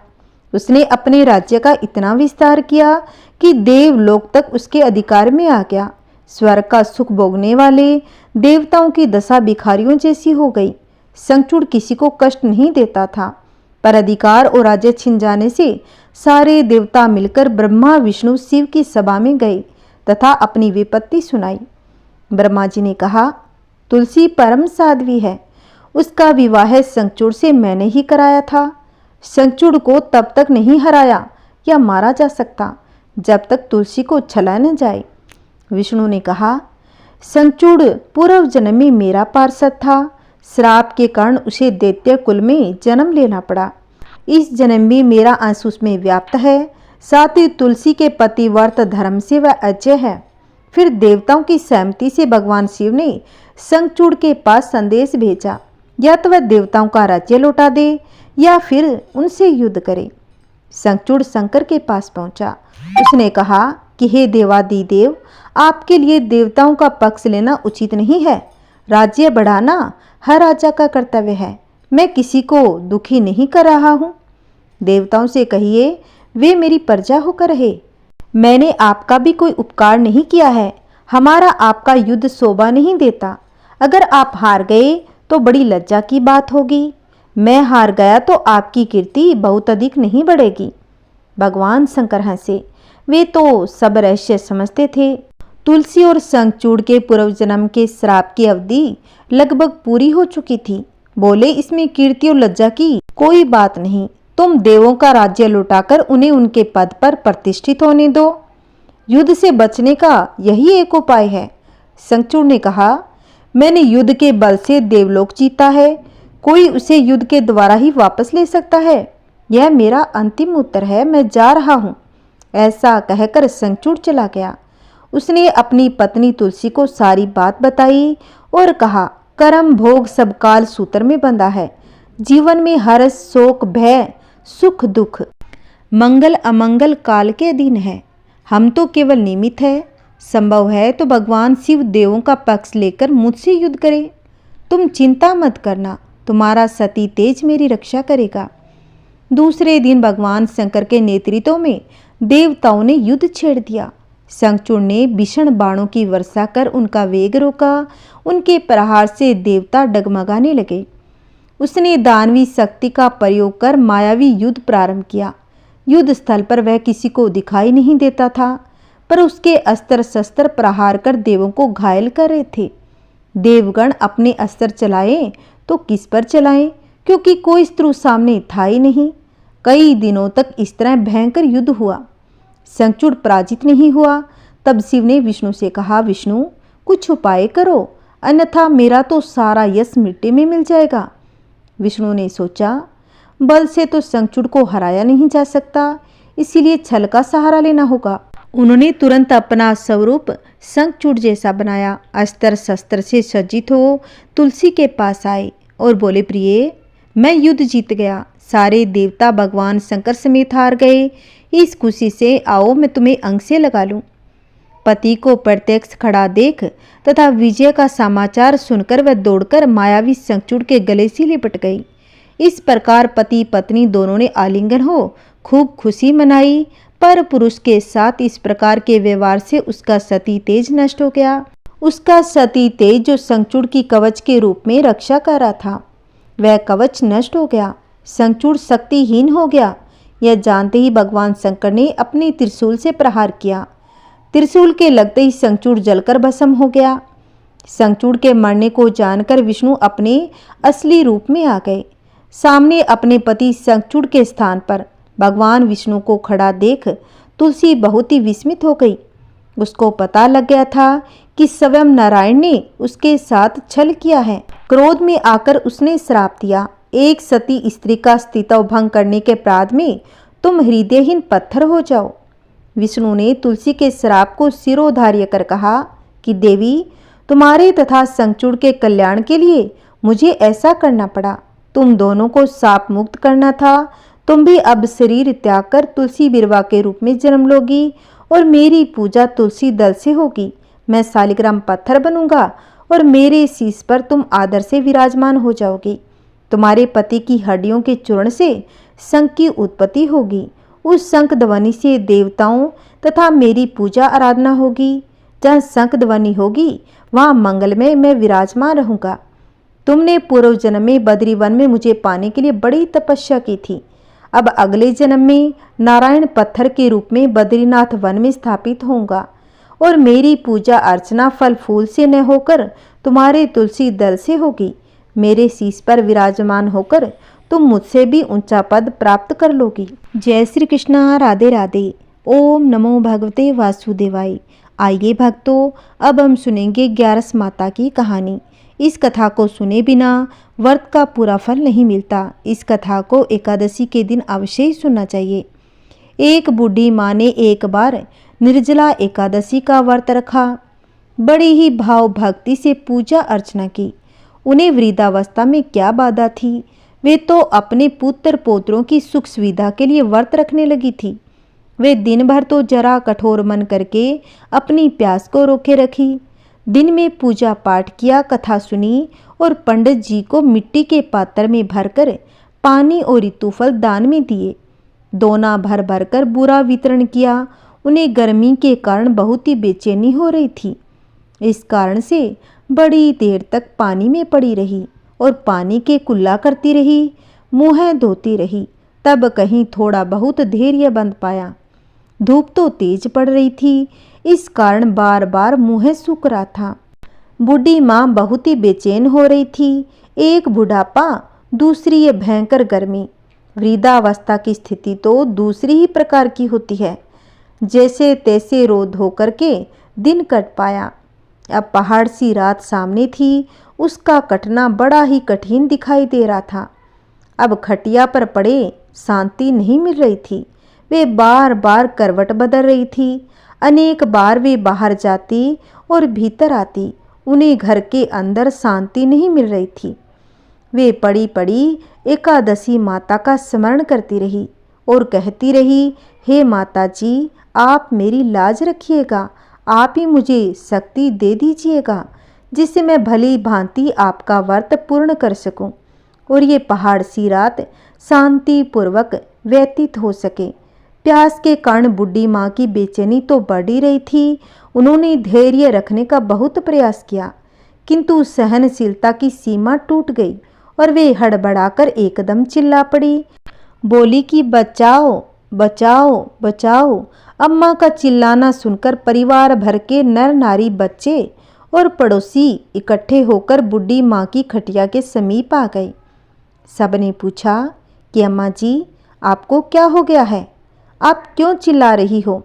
उसने अपने राज्य का इतना विस्तार किया कि देवलोक तक उसके अधिकार में आ गया। स्वर्ग का सुख भोगने वाले देवताओं की दशा भिखारियों जैसी हो गई। शंखचूड़ किसी को कष्ट नहीं देता था, पर अधिकार और राज्य छिन जाने से सारे देवता मिलकर ब्रह्मा विष्णु शिव की सभा में गए तथा अपनी विपत्ति सुनाई। ब्रह्मा जी ने कहा, तुलसी परम साध्वी है, उसका विवाह शंखचूड़ से मैंने ही कराया था। शंखचूड़ को तब तक नहीं हराया या मारा जा सकता जब तक तुलसी को छला न जाए। विष्णु ने कहा, शंखचूड़ पूर्व जन्म में मेरा पार्षद था। श्राप के कारण उसे दैत्य कुल में जन्म लेना पड़ा। इस जन्म में मेरा अंश उसमें व्याप्त है। साथ ही तुलसी के पतिव्रत धर्म से वह अजय है। फिर देवताओं की सहमति से भगवान शिव ने शंखचूड़ के पास संदेश भेजा, या तो वह देवताओं का राज्य लौटा दे या फिर उनसे युद्ध करे। शंखचूड़ शंकर के पास पहुंचा। उसने कहा कि हे देवादिदेव, आपके लिए देवताओं का पक्ष लेना उचित नहीं है। राज्य बढ़ाना हर राजा का कर्तव्य है। मैं किसी को दुखी नहीं कर रहा हूँ। देवताओं से कहिए, वे मेरी प्रजा होकर रहे। मैंने आपका भी कोई उपकार नहीं किया है। हमारा आपका युद्ध शोभा नहीं देता। अगर आप हार गए तो बड़ी लज्जा की बात होगी। मैं हार गया तो आपकी कीर्ति बहुत अधिक नहीं बढ़ेगी। भगवान शंकर हंसे। वे तो सब रहस्य समझते थे। तुलसी और शंखचूड़ के पूर्व जन्म के श्राप की अवधि लगभग पूरी हो चुकी थी। बोले, इसमें कीर्ति और लज्जा की कोई बात नहीं। तुम देवों का राज्य लुटाकर उन्हें उनके पद पर प्रतिष्ठित होने दो। युद्ध से बचने का यही एक उपाय है। शंखचूड़ ने कहा, मैंने युद्ध के बल से देवलोक जीता है। कोई उसे युद्ध के द्वारा ही वापस ले सकता है। यह मेरा अंतिम उत्तर है। मैं जा रहा हूँ। ऐसा कहकर शंखचूड़ चला गया। उसने अपनी पत्नी तुलसी को सारी बात बताई और कहा, कर्म भोग सब काल सूत्र में बंधा है। जीवन में हर्ष, शोक, भय, सुख, दुख, मंगल अमंगल काल के अधीन है। हम तो केवल निमित्त है। संभव है तो भगवान शिव देवों का पक्ष लेकर मुझसे युद्ध करे। तुम चिंता मत करना, तुम्हारा सती तेज मेरी रक्षा करेगा। दूसरे दिन भगवान शंकर के नेतृत्व में देवताओं ने युद्ध छेड़ दिया। शंखचूड़ ने भीषण बाणों की वर्षा कर उनका वेग रोका। उनके प्रहार से देवता डगमगाने लगे। उसने दानवी शक्ति का प्रयोग कर मायावी युद्ध प्रारंभ किया। युद्ध स्थल पर वह किसी को दिखाई नहीं देता था, पर उसके अस्त्र शस्त्र प्रहार कर देवों को घायल कर रहे थे। देवगण अपने अस्त्र चलाएं तो किस पर चलाएं, क्योंकि कोई शत्रु सामने था ही नहीं। कई दिनों तक इस तरह भयंकर युद्ध हुआ। शंखचूड़ पराजित नहीं हुआ। तब शिव ने विष्णु से कहा, विष्णु कुछ उपाय करो, अन्यथा मेरा तो सारा यश मिट्टी में मिल जाएगा। विष्णु ने सोचा, बल से तो शंखचूड़ को हराया नहीं जा सकता, इसीलिए छल का सहारा लेना होगा। उन्होंने तुरंत अपना स्वरूप शंखचूड़ जैसा बनाया। अस्त्र शस्त्र से सज्जित हो तुलसी के पास आए और बोले, प्रिय, मैं युद्ध जीत गया। सारे देवता भगवान शंकर समेत हार गए। इस खुशी से आओ मैं तुम्हें अंग से लगा लूं। पति को प्रत्यक्ष खड़ा देख तथा विजय का समाचार सुनकर वह दौड़कर मायावी शंखचूड़ के गले से लिपट गई। इस प्रकार पति पत्नी दोनों ने आलिंगन हो खूब खुशी मनाई। पर पुरुष के साथ इस प्रकार के व्यवहार से उसका सती तेज नष्ट हो गया। उसका सती तेज जो शंखचूड़ की कवच के रूप में रक्षा कर रहा था, वह कवच नष्ट हो गया। शंखचूड़ शक्तिहीन हो गया। यह जानते ही भगवान शंकर ने अपने त्रिशूल से प्रहार किया। त्रिशूल के लगते ही शंखचूड़ जलकर भस्म हो गया। शंखचूड़ के मरने को जानकर विष्णु अपने असली रूप में आ गए। सामने अपने पति शंखचूड़ के स्थान पर भगवान विष्णु को खड़ा देख तुलसी बहुत ही विस्मित हो गई। उसको पता लग गया था कि स्वयं नारायण ने उसके साथ छल किया है। क्रोध में आकर उसने श्राप दिया, एक सती स्त्री का अस्तित्व भंग करने के अपराध में तुम हृदयहीन पत्थर हो जाओ। विष्णु ने तुलसी के श्राप को सिरोधार्य कर कहा कि देवी, तुम्हारे तथा शंखचूड़ के कल्याण के लिए मुझे ऐसा करना पड़ा। तुम दोनों को शाप मुक्त करना था। तुम भी अब शरीर त्याग कर तुलसी बिरवा के रूप में जन्म लोगी और मेरी पूजा तुलसी दल से होगी। मैं शालिग्राम पत्थर बनूंगा और मेरे शीश पर तुम आदर से विराजमान हो जाओगी। तुम्हारे पति की हड्डियों के चूर्ण से शंख की उत्पत्ति होगी। उस शंख ध्वनि से देवताओं तथा मेरी पूजा आराधना होगी। जहाँ शंख ध्वनि होगी वहाँ मंगलमय मैं विराजमान रहूँगा। तुमने पूर्व जन्म में बद्री वन में मुझे पाने के लिए बड़ी तपस्या की थी। अब अगले जन्म में नारायण पत्थर के रूप में बद्रीनाथ वन में स्थापित होऊंगा और मेरी पूजा अर्चना फल फूल से न होकर तुम्हारे तुलसी दल से होगी। मेरे शीश पर विराजमान होकर तुम मुझसे भी ऊंचा पद प्राप्त कर लोगी। जय श्री कृष्णा। राधे राधे। ओम नमो भगवते वासुदेवाय। आइए भक्तों, अब हम सुनेंगे 11 माता की कहानी। इस कथा को सुने बिना व्रत का पूरा फल नहीं मिलता। इस कथा को एकादशी के दिन अवश्य ही सुनना चाहिए। एक बूढ़ी माँ ने एक बार निर्जला एकादशी का व्रत रखा। बड़ी ही भाव भक्ति से पूजा अर्चना की। उन्हें वृद्धावस्था में क्या बाधा थी, वे तो अपने पुत्र पौत्रों की सुख सुविधा के लिए व्रत रखने लगी थी। वे दिन भर तो जरा कठोर मन करके अपनी प्यास को रोके रखी। दिन में पूजा पाठ किया, कथा सुनी और पंडित जी को मिट्टी के पात्र में भरकर पानी और ऋतुफल दान में दिए। दोना भर भर कर बुरा वितरण किया। उन्हें गर्मी के कारण बहुत ही बेचैनी हो रही थी। इस कारण से बड़ी देर तक पानी में पड़ी रही और पानी के कुल्ला करती रही, मुँह धोती रही। तब कहीं थोड़ा बहुत धैर्य बंध पाया। धूप तो तेज पड़ रही थी, इस कारण बार बार मुँह सूख रहा था। बूढ़ी माँ बहुत ही बेचैन हो रही थी। एक बुढ़ापा, दूसरी ये भयंकर गर्मी। वृद्धावस्था की स्थिति तो दूसरी ही प्रकार की होती है। जैसे तैसे रो धो करके दिन कट पाया। अब पहाड़ सी रात सामने थी, उसका कटना बड़ा ही कठिन दिखाई दे रहा था। अब खटिया पर पड़े शांति नहीं मिल रही थी। वे बार बार करवट बदल रही थी। अनेक बार वे बाहर जाती और भीतर आती, उन्हें घर के अंदर शांति नहीं मिल रही थी। वे पड़ी पड़ी एकादशी माता का स्मरण करती रही और कहती रही, हे माता जी, आप मेरी लाज रखिएगा, आप ही मुझे शक्ति दे दीजिएगा जिससे मैं भली भांति आपका व्रत पूर्ण कर सकूं और ये पहाड़ सी रात शांति पूर्वक व्यतीत हो सके। प्यास के कारण बूढ़ी माँ की बेचैनी तो बढ़ ही रही थी। उन्होंने धैर्य रखने का बहुत प्रयास किया, किंतु सहनशीलता की सीमा टूट गई और वे हड़बड़ाकर एकदम चिल्ला पड़ी। बोली कि बचाओ बचाओ बचाओ। अम्मा का चिल्लाना सुनकर परिवार भर के नर नारी, बच्चे और पड़ोसी इकट्ठे होकर बूढ़ी माँ की खटिया के समीप आ गए। सबने पूछा कि अम्मा जी, आपको क्या हो गया है? आप क्यों चिल्ला रही हो?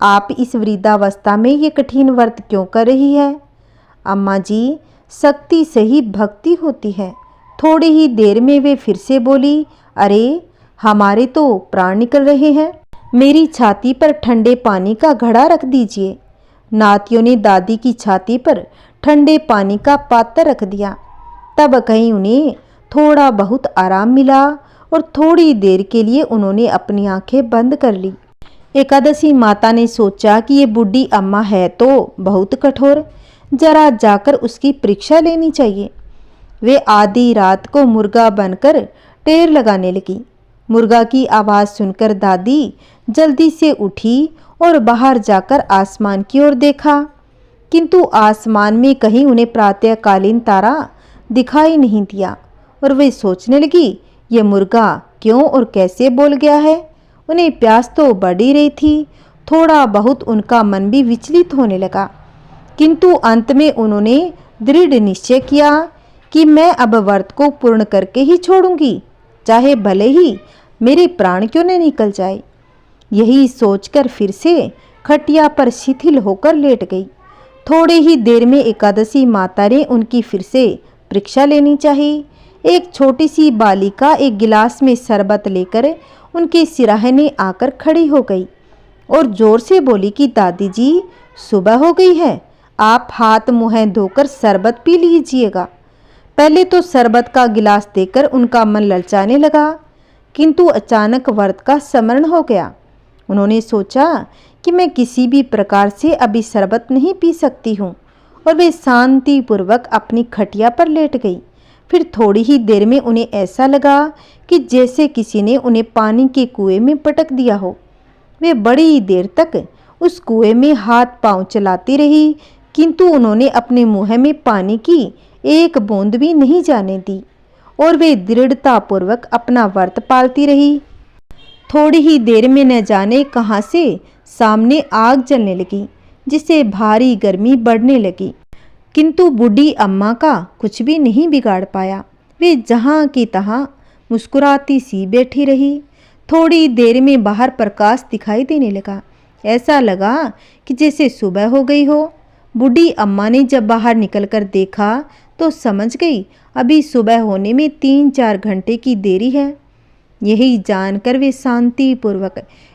आप इस वृद्धावस्था में ये कठिन व्रत क्यों कर रही है? अम्मा जी, शक्ति से ही भक्ति होती है। थोड़ी ही देर में वे फिर से बोली, अरे हमारे तो प्राण निकल रहे हैं, मेरी छाती पर ठंडे पानी का घड़ा रख दीजिए। नातियों ने दादी की छाती पर ठंडे पानी का पात्र रख दिया। तब कहीं उन्हें थोड़ा बहुत आराम मिला और थोड़ी देर के लिए उन्होंने अपनी आंखें बंद कर ली। एकादशी माता ने सोचा कि ये बूढ़ी अम्मा है तो बहुत कठोर, जरा जाकर उसकी परीक्षा लेनी चाहिए। वे आधी रात को मुर्गा बनकर टेर लगाने लगी। मुर्गा की आवाज़ सुनकर दादी जल्दी से उठी और बाहर जाकर आसमान की ओर देखा, किंतु आसमान में कहीं उन्हें प्रातःकालीन तारा दिखाई नहीं दिया और वे सोचने लगी, ये मुर्गा क्यों और कैसे बोल गया है। उन्हें प्यास तो बढ़ ही रही थी। थोड़ा बहुत उनका मन भी विचलित होने लगा, किंतु अंत में उन्होंने दृढ़ निश्चय किया कि मैं अब व्रत को पूर्ण करके ही छोड़ूंगी, चाहे भले ही मेरे प्राण क्यों न निकल जाए। यही सोचकर फिर से खटिया पर शिथिल होकर लेट गई। थोड़ी ही देर में एकादशी माता ने उनकी फिर से परीक्षा लेनी चाहिए। एक छोटी सी बालिका एक गिलास में शरबत लेकर उनके सिराहने आकर खड़ी हो गई और जोर से बोली कि दादी जी, सुबह हो गई है, आप हाथ मुँह धोकर शरबत पी लीजिएगा। पहले तो शरबत का गिलास देकर उनका मन ललचाने लगा, किंतु अचानक व्रत का स्मरण हो गया। उन्होंने सोचा कि मैं किसी भी प्रकार से अभी शरबत नहीं पी सकती हूँ और वे शांतिपूर्वक अपनी खटिया पर लेट गई। फिर थोड़ी ही देर में उन्हें ऐसा लगा कि जैसे किसी ने उन्हें पानी के कुएं में पटक दिया हो। वे बड़ी देर तक उस कुएं में हाथ पांव चलाती रही, किंतु उन्होंने अपने मुंह में पानी की एक बूंद भी नहीं जाने दी और वे दृढ़तापूर्वक अपना व्रत पालती रही। थोड़ी ही देर में न जाने कहाँ से सामने आग जलने लगी, जिससे भारी गर्मी बढ़ने लगी, किंतु बूढ़ी अम्मा का कुछ भी नहीं बिगाड़ पाया। वे जहाँ की तहाँ मुस्कुराती सी बैठी रही। थोड़ी देर में बाहर प्रकाश दिखाई देने लगा। ऐसा लगा कि जैसे सुबह हो गई हो। बूढ़ी अम्मा ने जब बाहर निकलकर देखा तो समझ गई अभी सुबह होने में 3-4 घंटे की देरी है। यही जानकर वे शांतिपूर्वक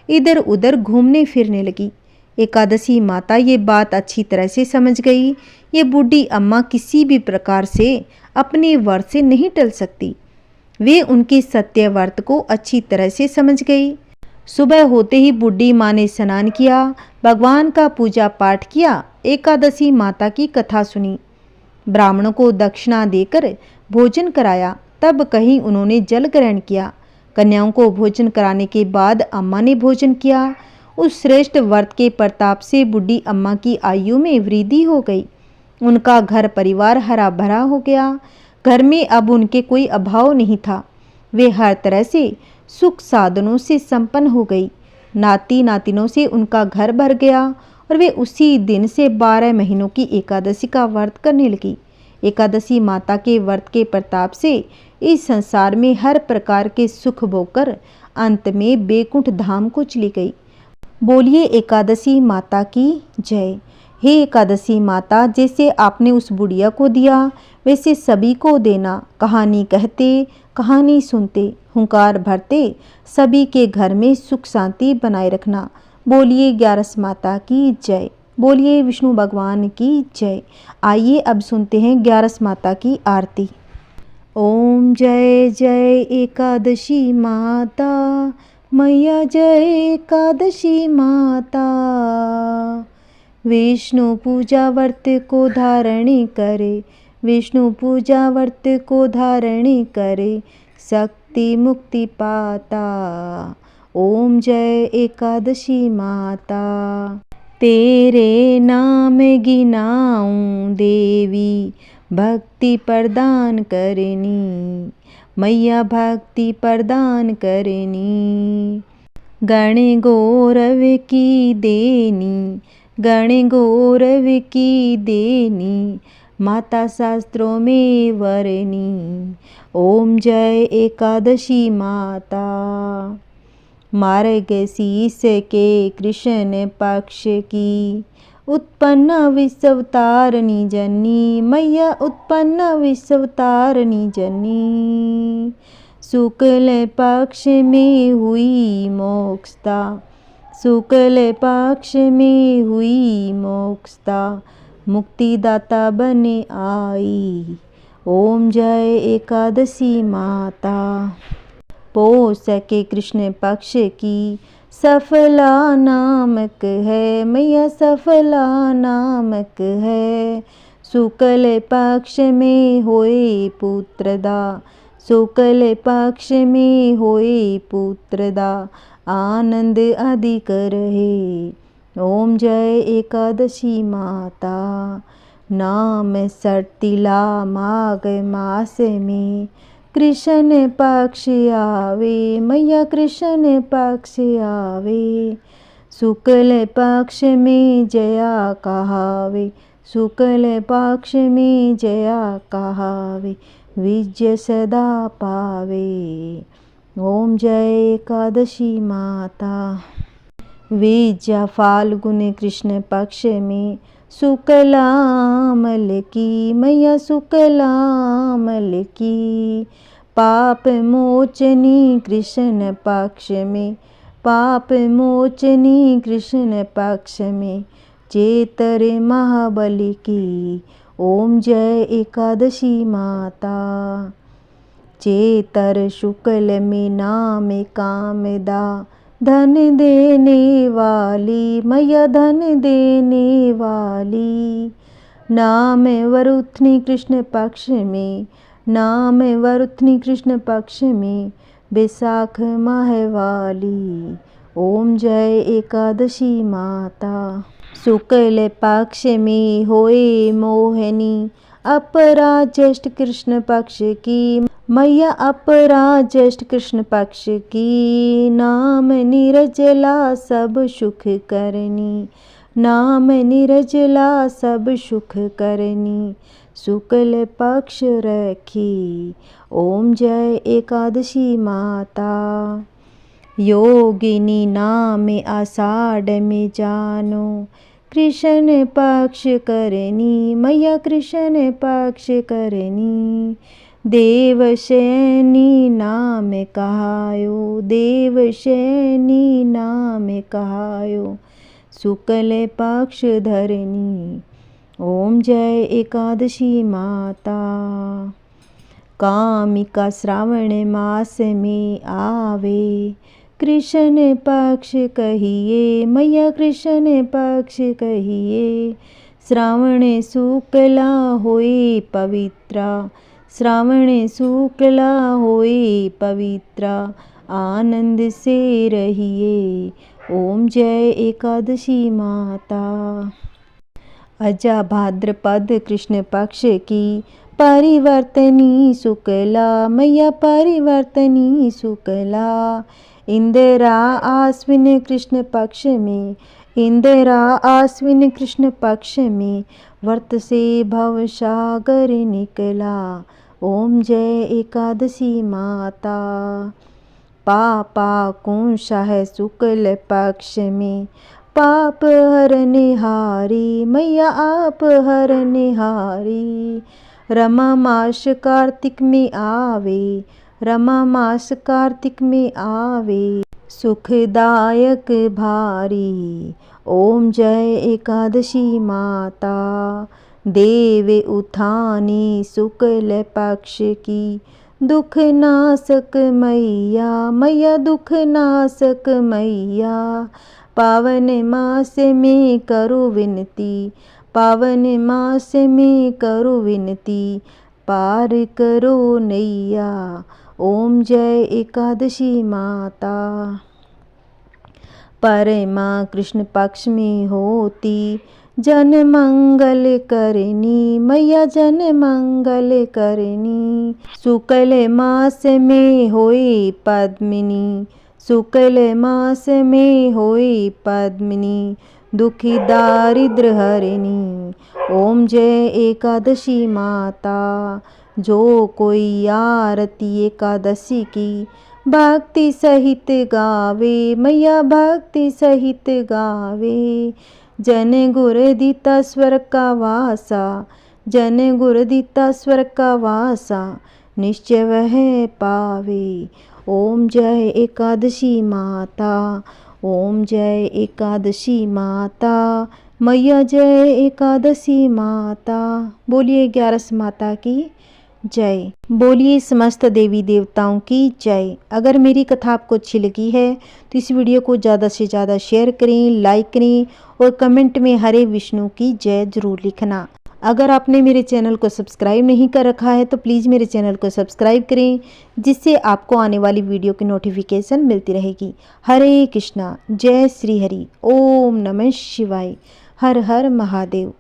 इधर उधर घूमने फिरने लगी। एकादशी माता ये बात अच्छी तरह से समझ गई। ये बूढ़ी अम्मा किसी भी प्रकार से अपने व्रत से नहीं टल सकती। वे उनके सत्य व्रत को अच्छी तरह से समझ गई। सुबह होते ही बूढ़ी माँ ने स्नान किया, भगवान का पूजा पाठ किया, एकादशी माता की कथा सुनी, ब्राह्मणों को दक्षिणा देकर भोजन कराया। तब कहीं उन्होंने जल ग्रहण किया, कन्याओं को भोजन कराने के बाद अम्मा ने भोजन किया। उस श्रेष्ठ व्रत के प्रताप से बुढ़ी अम्मा की आयु में वृद्धि हो गई। उनका घर परिवार हरा भरा हो गया। घर में अब उनके कोई अभाव नहीं था। वे हर तरह से सुख साधनों से संपन्न हो गई। नाती नातिनों से उनका घर भर गया और वे उसी दिन से 12 महीनों की एकादशी का व्रत करने लगी। एकादशी माता के व्रत के प्रताप से इस संसार में हर प्रकार के सुख भोगकर अंत में बैकुंठ धाम को चली गई। बोलिए एकादशी माता की जय। हे एकादशी माता, जैसे आपने उस बुढ़िया को दिया वैसे सभी को देना। कहानी कहते, कहानी सुनते, हुंकार भरते सभी के घर में सुख शांति बनाए रखना। बोलिए 11 माता की जय। बोलिए विष्णु भगवान की जय। आइए अब सुनते हैं 11 माता की आरती। ओम जय जय एकादशी माता, मैया जय एकादशी माता। विष्णु पूजा व्रत को धारणी करे, विष्णु पूजा व्रत को धारणी करे, शक्ति मुक्ति पाता। ओम जय एकादशी माता। तेरे नाम गिनाऊं देवी, भक्ति प्रदान करनी, मैया भक्ति प्रदान करनी। गण गौरव की देनी, गण गौरव की देनी, माता शास्त्रों में वरनी। ओम जय एकादशी माता। मार्गशीर्ष के कृष्ण पक्ष की उत्पन्न विश्वतारिणी जननी, मैया उत्पन्न विश्वतारिणी जननी। शुक्ल पक्ष में हुई मोक्षता, शुक्ल पक्ष में हुई मोक्षता, मुक्तिदाता बने आई। ओम जय एकादशी माता। पौष के कृष्ण पक्ष की सफला नामक है, मैया सफला नामक है। शुक्ल पक्ष में होए पुत्रदा, शुक्ल पक्ष में होए पुत्रदा, आनंद अधिक रहे। ओम जय एकादशी माता। नाम सर्तिला माघ मास में कृष्ण पक्ष आवे, मैया कृष्ण पक्ष आवे। शुक्ल पक्ष में जया कहावे, शुक्ल पक्ष में जया कहावे, विजय सदा पावे। ओम जय एकादशी माता। विजया फाल्गुन कृष्ण पक्ष में शुक्लामल की, मैया शुक्लामल की। पाप मोचनी कृष्ण पक्ष में, पाप मोचनी कृष्ण पक्ष में, चेतर महाबली की। ओम जय एकादशी माता। चेतर शुक्ल में नाम कामदा, धन देने वाली, मैया धन देने वाली। नाम वरुथनी कृष्ण पक्ष में, नाम वरुथनी कृष्ण पक्ष में, बैसाख माह वाली। ओम जय एकादशी माता। शुक्ल पक्ष में होए मोहिनी, अपरा ज्येष्ठ कृष्ण पक्ष की, मैया अपरा ज्येष्ठ कृष्ण पक्ष की। नाम निरजला सब सुख करनी, नाम निरजला सब सुख करनी, शुक्ल पक्ष रखी। ओम जय एकादशी माता। योगिनी नाम आषाढ़ में जानो, कृष्ण पक्ष करनी, मैया कृष्ण पक्ष करनी। देवशयनी नाम कहायो, देवशयनी नाम कहायो, शुक्ल पक्ष धरनी। ओम जय एकादशी माता। कामिका श्रावण मास में आवे, कृष्ण पक्ष कहिए, मैया कृष्ण पक्ष कहिए। श्रावण शुक्ला होए पवित्रा, श्रावण शुक्ला होए पवित्रा, आनंद से रहिए। ओम जय एकादशी माता। अजा भाद्रपद कृष्ण पक्ष की परिवर्तनी शुक्ला, मैया परिवर्तनी शुक्ला। इंदिरा आश्विन कृष्ण पक्ष में, इंदिरा आश्विन कृष्ण पक्ष में व्रत से भव सागर निकला। ओम जय एकादशी माता। पापा कुंशा है शुक्ल पक्ष में, पाप हरनिहारी, मैया आप हरनिहारी। रमा मास कार्तिक में आवे, रमा मास कार्तिक में आवे, सुखदायक भारी। ओम जय एकादशी माता। देव उत्थानी शुक्ल पक्ष की दुख नाशक मैया, मैया दुख नाशक मैया। पावन मास में करो विनती, पावन मास में करो विनती, पार करो नैया। ओम जय एकादशी माता। परमा कृष्ण पक्ष में होती जन मंगल करनी, मैया जन मंगल करनी। शुक्ल मास में होई पद्मिनी, शुक्ल मास में होई पद्मिनी, दुखी दारिद्र हरिणी। ओम जय एकादशी माता। जो कोई आरती एकादशी की भक्ति सहित गावे, मैया भक्ति सहित गावे। जन गुर दीता स्वर का वासा, जन गुर दीता स्वर का वासा, निश्चय वह पावे। ओम जय एकादशी माता। ओम जय एकादशी माता। मैया जय एकादशी माता। बोलिए 11 माता की जय। बोलिए समस्त देवी देवताओं की जय। अगर मेरी कथा आपको अच्छी लगी है तो इस वीडियो को ज़्यादा से ज़्यादा शेयर करें, लाइक करें और कमेंट में हरे विष्णु की जय जरूर लिखना। अगर आपने मेरे चैनल को सब्सक्राइब नहीं कर रखा है तो प्लीज़ मेरे चैनल को सब्सक्राइब करें, जिससे आपको आने वाली वीडियो की नोटिफिकेशन मिलती रहेगी। हरे कृष्णा, जय श्री हरि, ओम नमः शिवाय, हर हर महादेव।